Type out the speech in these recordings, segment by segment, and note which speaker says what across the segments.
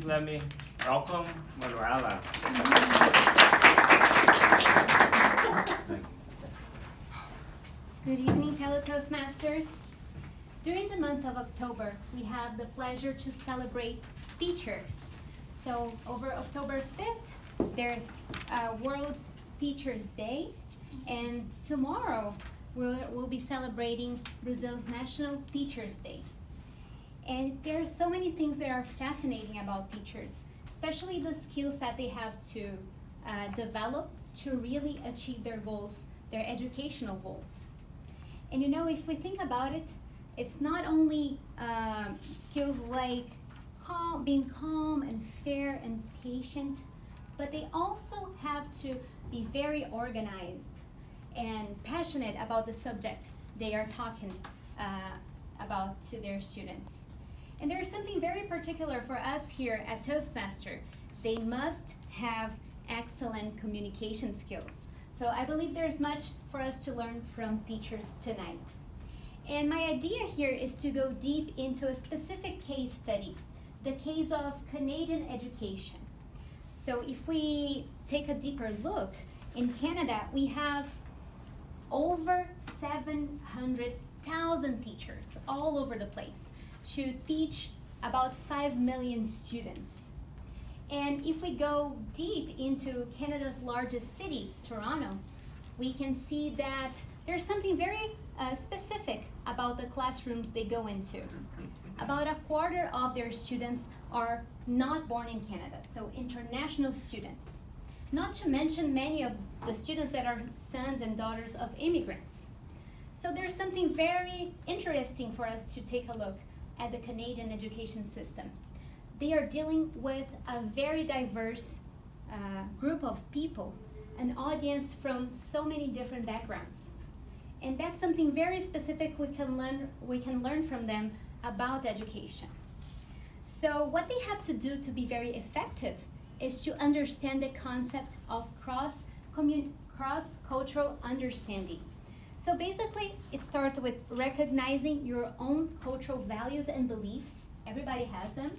Speaker 1: let me welcome Manuela.
Speaker 2: Good evening, fellow Toastmasters. During the month of October, we have the pleasure to celebrate teachers. So over October 5th, there's World Teachers Day, and tomorrow we'll be celebrating Brazil's National Teachers Day. And there are so many things that are fascinating about teachers, especially the skills that they have to develop to really achieve their goals, their educational goals. And you know, if we think about it, it's not only skills like being calm and fair and patient, but they also have to be very organized and passionate about the subject they are talking about to their students. And there's something very particular for us here at Toastmaster. They must have excellent communication skills. So I believe there's much for us to learn from teachers tonight. And my idea here is to go deep into a specific case study, the case of Canadian education. So if we take a deeper look, in Canada we have over 700,000 teachers all over the place to teach about 5 million students. And if we go deep into Canada's largest city, Toronto, we can see that there's something very specific about the classrooms they go into. About a quarter of their students are not born in Canada, so international students. Not to mention many of the students that are sons and daughters of immigrants. So there's something very interesting for us to take a look at the Canadian education system. They are dealing with a very diverse group of people, an audience from so many different backgrounds. And that's something very specific we can learn from them about education. So what they have to do to be very effective is to understand the concept of cross-cultural understanding. So basically, it starts with recognizing your own cultural values and beliefs, everybody has them,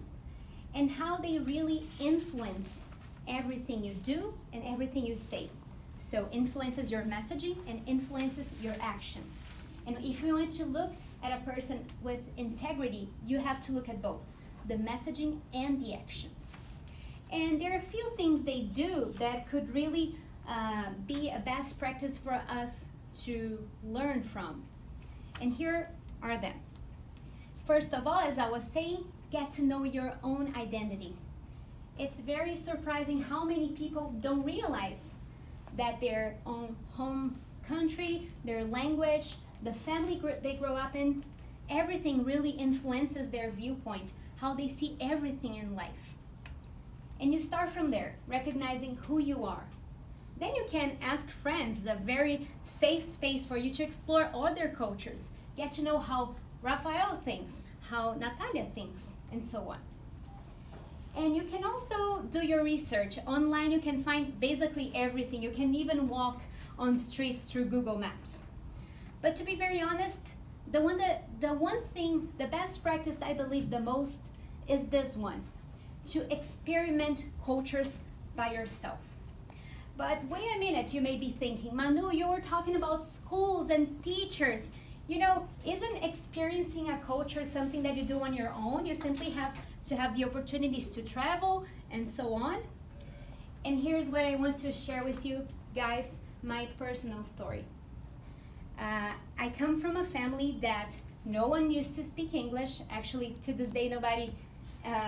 Speaker 2: and how they really influence everything you do and everything you say. So influences your messaging and influences your actions. And if you want to look at a person with integrity, you have to look at both, the messaging and the actions. And there are a few things they do that could really be a best practice for us to learn from. And here are them. First of all, as I was saying, get to know your own identity. It's very surprising how many people don't realize that their own home country, their language, the family they grow up in, everything really influences their viewpoint, how they see everything in life. And you start from there, recognizing who you are. Then you can ask friends, a very safe space for you to explore other cultures, get to know how Rafael thinks, how Natalia thinks, and so on. And you can also do your research. Online you can find basically everything. You can even walk on streets through Google Maps. But to be very honest, the best practice I believe the most is this one, to experiment cultures by yourself. But wait a minute, you may be thinking, Manu, you were talking about schools and teachers. You know, isn't experiencing a culture something that you do on your own? You simply have to have the opportunities to travel and so on. And here's what I want to share with you guys, my personal story. I come from a family that no one used to speak English. Actually, to this day,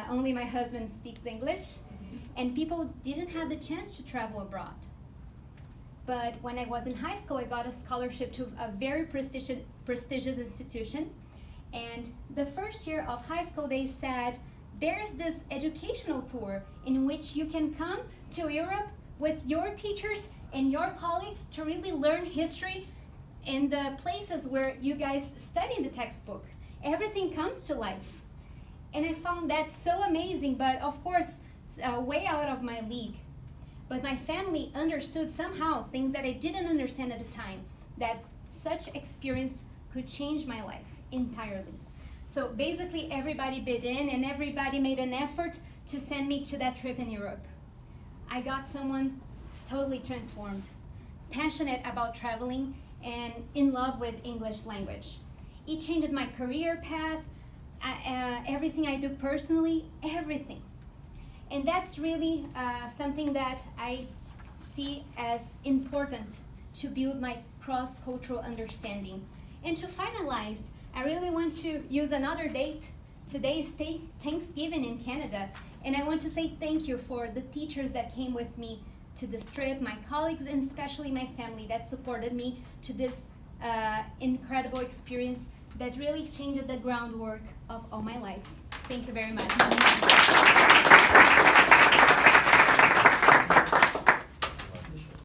Speaker 2: only my husband speaks English. And people didn't have the chance to travel abroad. But when I was in high school, I got a scholarship to a very prestigious institution. And the first year of high school, they said, there's this educational tour in which you can come to Europe with your teachers and your colleagues to really learn history in the places where you guys study in the textbook. Everything comes to life. And I found that so amazing, but of course, way out of my league. But my family understood somehow things that I didn't understand at the time, that such experience could change my life entirely. So basically everybody bid in and everybody made an effort to send me to that trip in Europe. I got someone totally transformed, passionate about traveling, and in love with English language. It changed my career path, everything I do personally, everything. And that's really something that I see as important to build my cross-cultural understanding. And to finalize, I really want to use another date. Today is Thanksgiving in Canada, and I want to say thank you for the teachers that came with me to this trip, my colleagues, and especially my family that supported me to this incredible experience that really changed the groundwork of all my life. Thank you very much.